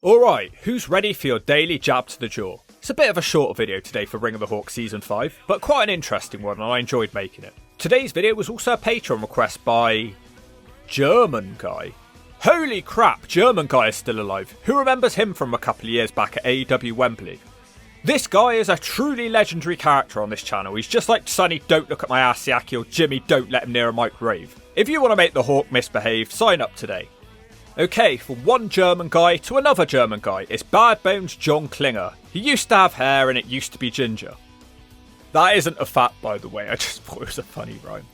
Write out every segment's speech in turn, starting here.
Alright, who's ready for your daily jab to the jaw? It's a bit of a shorter video today for Ring of the Hawk Season 5, but quite an interesting one and I enjoyed making it. Today's video was also a Patreon request by... German Guy. Holy crap, German Guy is still alive. Who remembers him from a couple of years back at AEW Wembley? This guy is a truly legendary character on this channel. He's just like Sonny Don't Look at My Ass Yaki or Jimmy Don't Let Him Near a Microwave. If you want to make the Hawk misbehave, sign up today. Okay, from one German guy to another German guy, it's Bad Bones John Klinger. He used to have hair and it used to be ginger. That isn't a fact, by the way, I just thought it was a funny rhyme.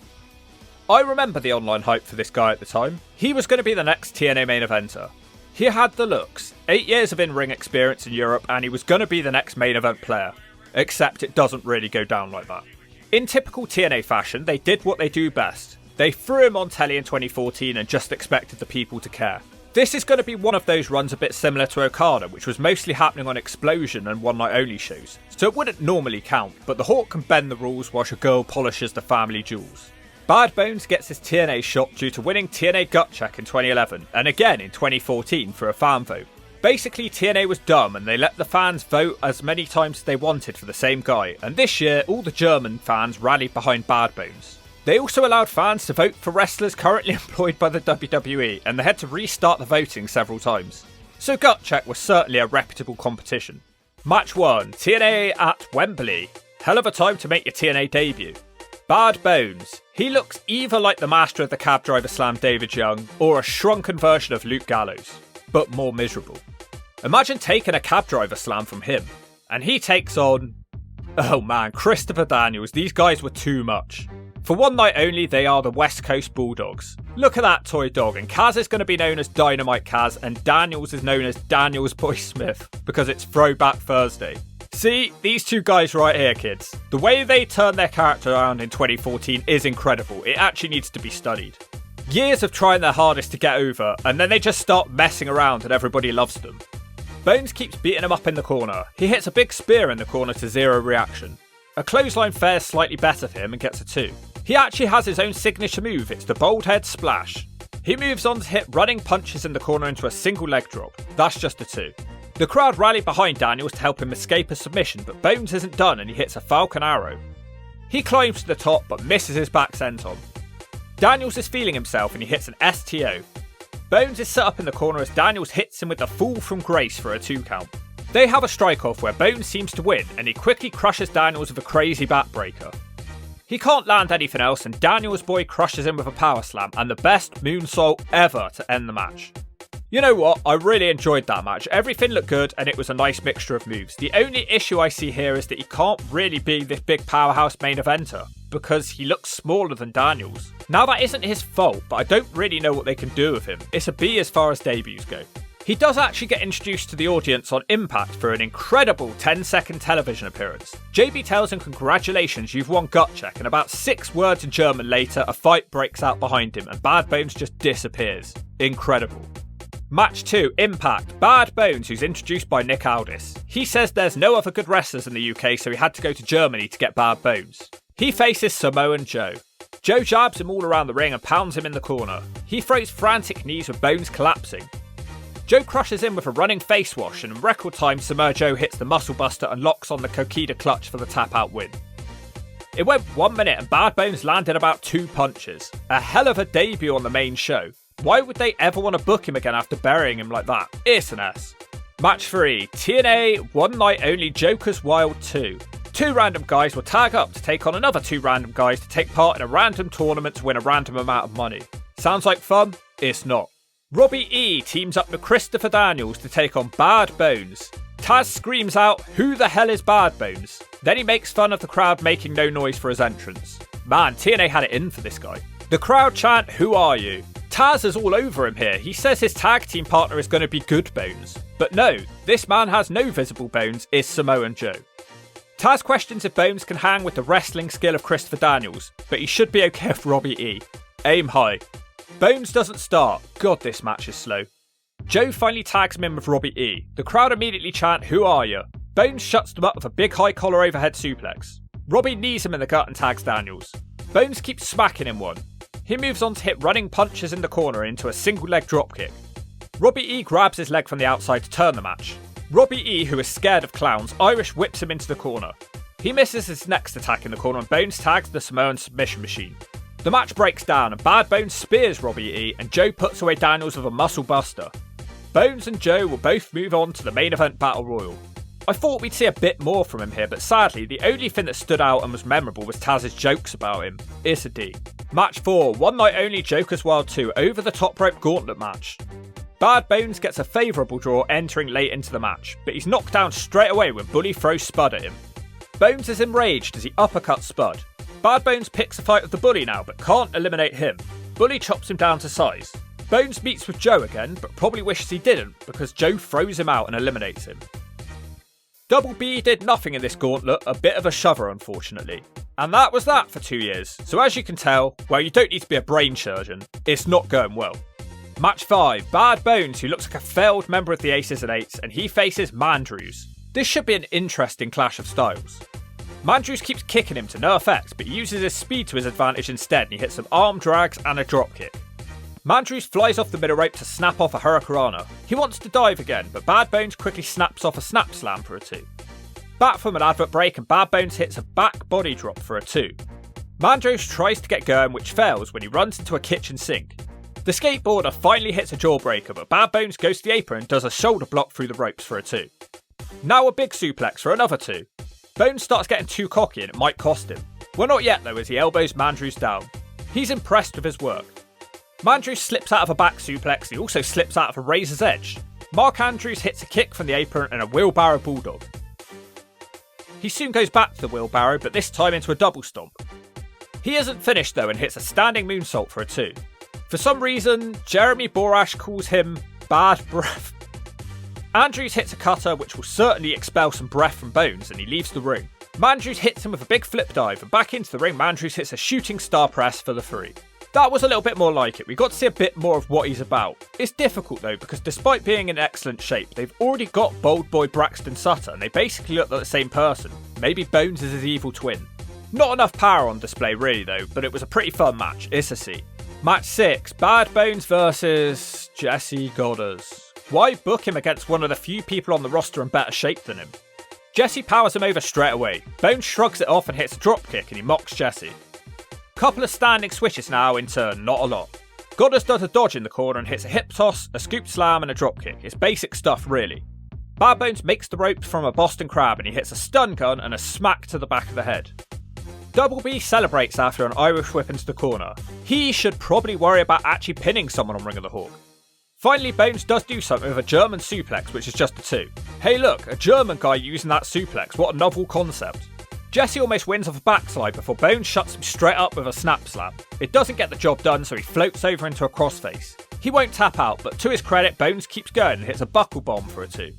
I remember the online hype for this guy at the time. He was going to be the next TNA main eventer. He had the looks, 8 years of in-ring experience in Europe, and he was going to be the next main event player. Except it doesn't really go down like that. In typical TNA fashion, they did what they do best. They threw him on telly in 2014 and just expected the people to care. This is going to be one of those runs a bit similar to Okada, which was mostly happening on Explosion and one night only shows, so it wouldn't normally count, but the Hawk can bend the rules whilst your girl polishes the family jewels. Bad Bones gets his TNA shot due to winning TNA Gut Check in 2011, and again in 2014 for a fan vote. Basically, TNA was dumb and they let the fans vote as many times as they wanted for the same guy, and this year all the German fans rallied behind Bad Bones. They also allowed fans to vote for wrestlers currently employed by the WWE, and they had to restart the voting several times. So Gut Check was certainly a reputable competition. Match 1, TNA at Wembley. Hell of a time to make your TNA debut. Bad Bones. He looks either like the master of the cab driver slam David Young, or a shrunken version of Luke Gallows, but more miserable. Imagine taking a cab driver slam from him, and he takes on... oh man, Christopher Daniels, these guys were too much. For one night only, they are the West Coast Bulldogs. Look at that toy dog, and Kaz is going to be known as Dynamite Kaz, and Daniels is known as Daniels Boy Smith, because it's Throwback Thursday. See, these two guys right here, kids. The way they turned their character around in 2014 is incredible. It actually needs to be studied. Years of trying their hardest to get over, and then they just start messing around and everybody loves them. Bones keeps beating him up in the corner. He hits a big spear in the corner to zero reaction. A clothesline fares slightly better for him and gets a 2. He actually has his own signature move, it's the Bold Head Splash. He moves on to hit running punches in the corner into a single leg drop. That's just a 2. The crowd rally behind Daniels to help him escape a submission, but Bones isn't done and he hits a Falcon Arrow. He climbs to the top but misses his back senton. Daniels is feeling himself and he hits an STO. Bones is set up in the corner as Daniels hits him with the Fall from Grace for a 2 count. They have a strike-off where Bones seems to win and he quickly crushes Daniels with a crazy backbreaker. He can't land anything else and Daniels' boy crushes him with a power slam and the best moonsault ever to end the match. You know what, I really enjoyed that match. Everything looked good and it was a nice mixture of moves. The only issue I see here is that he can't really be this big powerhouse main eventer because he looks smaller than Daniels. Now that isn't his fault, but I don't really know what they can do with him. It's a B as far as debuts go. He does actually get introduced to the audience on Impact for an incredible 10-second television appearance. JB tells him congratulations, you've won Gut Check, and about 6 words in German later, a fight breaks out behind him and Bad Bones just disappears. Incredible. Match 2, Impact. Bad Bones, who's introduced by Nick Aldis. He says there's no other good wrestlers in the UK, so he had to go to Germany to get Bad Bones. He faces Samoa Joe. Joe jabs him all around the ring and pounds him in the corner. He throws frantic knees with Bones collapsing. Joe crushes him with a running face wash, and in record time Samoa Joe hits the Muscle Buster and locks on the Kokida clutch for the tap out win. It went 1 minute and Bad Bones landed about 2 punches. A hell of a debut on the main show. Why would they ever want to book him again after burying him like that? It's an S. Match 3, TNA One Night Only Joker's Wild 2. 2 random guys will tag up to take on another 2 random guys to take part in a random tournament to win a random amount of money. Sounds like fun? It's not. Robbie E teams up with Christopher Daniels to take on Bad Bones. Taz screams out, "Who the hell is Bad Bones?" Then he makes fun of the crowd making no noise for his entrance. Man, TNA had it in for this guy. The crowd chant, "Who are you?" Taz is all over him here. He says his tag team partner is going to be Good Bones. But no, this man has no visible bones, is Samoa Joe. Taz questions if Bones can hang with the wrestling skill of Christopher Daniels, but he should be okay with Robbie E. Aim high. Bones doesn't start. God, this match is slow. Joe finally tags him in with Robbie E. The crowd immediately chant, "Who are you?" Bones shuts them up with a big high collar overhead suplex. Robbie knees him in the gut and tags Daniels. Bones keeps smacking him one. He moves on to hit running punches in the corner into a single leg dropkick. Robbie E grabs his leg from the outside to turn the match. Robbie E, who is scared of clowns, Irish whips him into the corner. He misses his next attack in the corner and Bones tags the Samoan submission machine. The match breaks down and Bad Bones spears Robbie E and Joe puts away Daniels with a muscle buster. Bones and Joe will both move on to the main event battle royal. I thought we'd see a bit more from him here, but sadly, the only thing that stood out and was memorable was Taz's jokes about him. It's a D. Match 4, One Night Only Joker's Wild 2 over the top rope gauntlet match. Bad Bones gets a favourable draw entering late into the match, but he's knocked down straight away when Bully throws Spud at him. Bones is enraged as he uppercuts Spud. Bad Bones picks a fight with the Bully now, but can't eliminate him. Bully chops him down to size. Bones meets with Joe again, but probably wishes he didn't, because Joe throws him out and eliminates him. Double B did nothing in this gauntlet, a bit of a shover unfortunately. And that was that for 2 years, so as you can tell, well, you don't need to be a brain surgeon, it's not going well. Match 5, Bad Bones, who looks like a failed member of the Aces and Eights, and he faces Mandrews. This should be an interesting clash of styles. Mandrews keeps kicking him to no effect, but he uses his speed to his advantage instead, and he hits some arm drags and a dropkick. Mandrews flies off the middle rope to snap off a Hurricanrana. He wants to dive again, but Bad Bones quickly snaps off a snap slam for a 2. Back from an advert break and Bad Bones hits a back body drop for a 2. Mandrews tries to get going, which fails when he runs into a kitchen sink. The skateboarder finally hits a jawbreaker, but Bad Bones goes to the apron and does a shoulder block through the ropes for a 2. Now a big suplex for another 2. Bones starts getting too cocky and it might cost him. Well, not yet though, as he elbows Mandrews down. He's impressed with his work. Mandrews slips out of a back suplex, he also slips out of a razor's edge. Mark Andrews hits a kick from the apron and a wheelbarrow bulldog. He soon goes back to the wheelbarrow, but this time into a double stomp. He isn't finished though and hits a standing moonsault for a 2. For some reason, Jeremy Borash calls him Bad Breath. Andrews hits a cutter which will certainly expel some breath from Bones and he leaves the ring. Mandrews hits him with a big flip dive and back into the ring Mandrews hits a shooting star press for the 3. That was a little bit more like it, we got to see a bit more of what he's about. It's difficult though because despite being in excellent shape, they've already got Bold Boy Braxton Sutter and they basically look like the same person. Maybe Bones is his evil twin. Not enough power on display really though, but it was a pretty fun match, it's a C. Match 6, Bad Bones versus Jesse Godderz. Why book him against one of the few people on the roster in better shape than him? Jesse powers him over straight away. Bones shrugs it off and hits a dropkick and he mocks Jesse. Couple of standing switches now into not a lot. Godderz does a dodge in the corner and hits a hip toss, a scoop slam and a dropkick. It's basic stuff really. Bad Bones makes the ropes from a Boston Crab and he hits a stun gun and a smack to the back of the head. Double B celebrates after an Irish whip into the corner. He should probably worry about actually pinning someone on Ring of the Hawk. Finally, Bones does do something with a German suplex, which is just a 2. Hey look, a German guy using that suplex, what a novel concept. Jesse almost wins off a backslide before Bones shuts him straight up with a snap slam. It doesn't get the job done, so he floats over into a crossface. He won't tap out, but to his credit, Bones keeps going and hits a buckle bomb for a 2.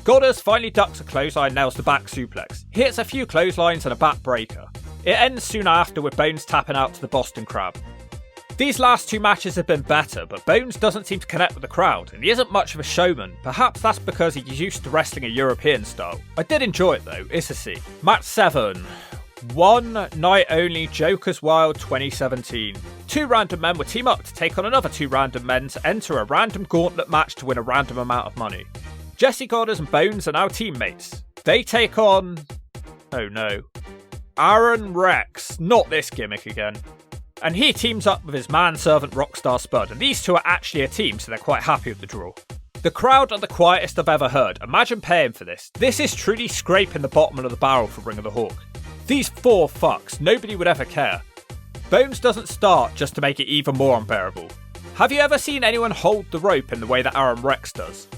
Godderz finally ducks a clothesline and nails the back suplex. He hits a few clotheslines and a back breaker. It ends soon after with Bones tapping out to the Boston Crab. These last 2 matches have been better, but Bones doesn't seem to connect with the crowd, and he isn't much of a showman. Perhaps that's because he's used to wrestling a European style. I did enjoy it though, it's a C. Match 7. One Night Only Joker's Wild 2017. 2 random men will team up to take on another 2 random men to enter a random gauntlet match to win a random amount of money. Jesse Godderz and Bones are now teammates. They take on... oh no. Aaron Rex. Not this gimmick again. And he teams up with his manservant Rockstar Spud, and these 2 are actually a team, so they're quite happy with the draw. The crowd are the quietest I've ever heard. Imagine paying for this. This is truly scraping the bottom of the barrel for Ring of the Hawk. These 4 fucks, nobody would ever care. Bones doesn't start just to make it even more unbearable. Have you ever seen anyone hold the rope in the way that Aaron Rex does?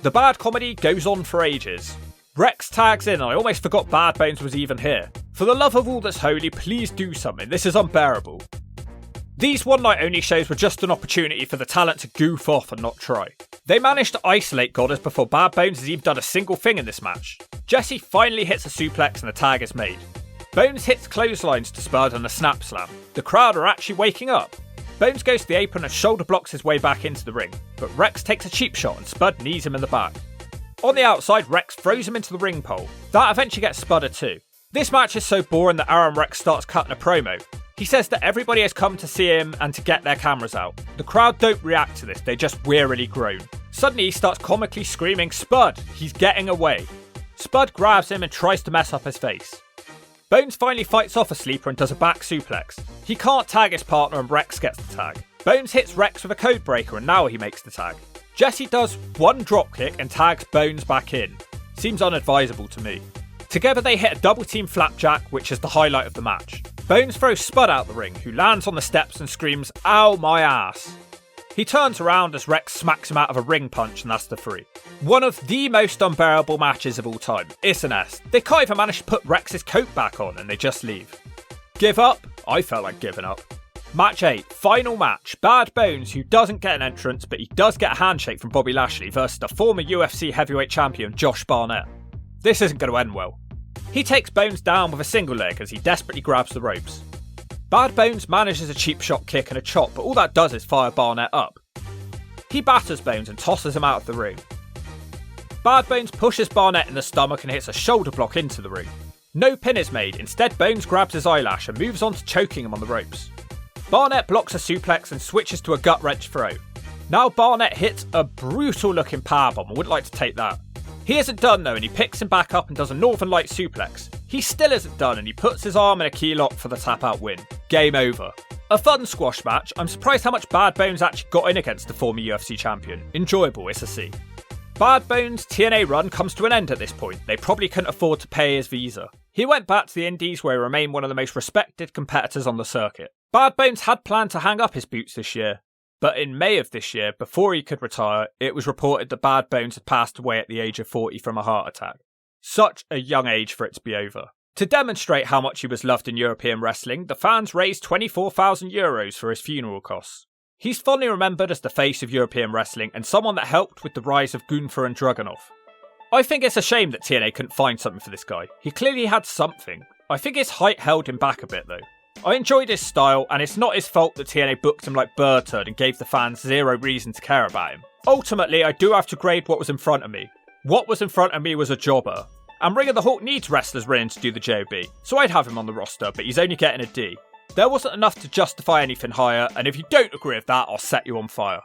The bad comedy goes on for ages. Rex tags in and I almost forgot Bad Bones was even here. For the love of all that's holy, please do something, this is unbearable. These one night only shows were just an opportunity for the talent to goof off and not try. They managed to isolate Godderz before Bad Bones has even done a single thing in this match. Jesse finally hits a suplex and the tag is made. Bones hits clotheslines to Spud and a snap slam. The crowd are actually waking up. Bones goes to the apron and shoulder blocks his way back into the ring, but Rex takes a cheap shot and Spud knees him in the back. On the outside, Rex throws him into the ring pole. That eventually gets Spud a 2. This match is so boring that Aaron Rex starts cutting a promo. He says that everybody has come to see him and to get their cameras out. The crowd don't react to this, they just wearily groan. Suddenly he starts comically screaming, "Spud, he's getting away." Spud grabs him and tries to mess up his face. Bones finally fights off a sleeper and does a back suplex. He can't tag his partner and Rex gets the tag. Bones hits Rex with a code breaker and now he makes the tag. Jesse does one dropkick and tags Bones back in. Seems unadvisable to me. Together they hit a double team flapjack, which is the highlight of the match. Bones throws Spud out the ring, who lands on the steps and screams, "Ow my ass." He turns around as Rex smacks him out of a ring punch and that's the 3. One of the most unbearable matches of all time. It's an S. They can't even manage to put Rex's coat back on and they just leave. Give up? I felt like giving up. Match 8, final match. Bad Bones, who doesn't get an entrance but he does get a handshake from Bobby Lashley versus the former UFC heavyweight champion Josh Barnett. This isn't going to end well. He takes Bones down with a single leg as he desperately grabs the ropes. Bad Bones manages a cheap shot kick and a chop, but all that does is fire Barnett up. He batters Bones and tosses him out of the ring. Bad Bones pushes Barnett in the stomach and hits a shoulder block into the ring. No pin is made, instead Bones grabs his eyelash and moves on to choking him on the ropes. Barnett blocks a suplex and switches to a gut wrench throw. Now Barnett hits a brutal looking powerbomb, I would like to take that. He isn't done though and he picks him back up and does a Northern Light suplex. He still isn't done and he puts his arm in a key lock for the tap out win. Game over. A fun squash match. I'm surprised how much Bad Bones actually got in against the former UFC champion. Enjoyable, it's a C. Bad Bones' TNA run comes to an end at this point. They probably couldn't afford to pay his visa. He went back to the Indies where he remained one of the most respected competitors on the circuit. Bad Bones had planned to hang up his boots this year, but in May of this year, before he could retire, it was reported that Bad Bones had passed away at the age of 40 from a heart attack. Such a young age for it to be over. To demonstrate how much he was loved in European wrestling, the fans raised €24,000 for his funeral costs. He's fondly remembered as the face of European wrestling and someone that helped with the rise of Gunther and Druganov. I think it's a shame that TNA couldn't find something for this guy. He clearly had something. I think his height held him back a bit though. I enjoyed his style, and it's not his fault that TNA booked him like Bird and gave the fans zero reason to care about him. Ultimately, I do have to grade what was in front of me. What was in front of me was a jobber. And Ring of the Hawk needs wrestlers running to do the JOB, so I'd have him on the roster, but he's only getting a D. There wasn't enough to justify anything higher, and if you don't agree with that, I'll set you on fire.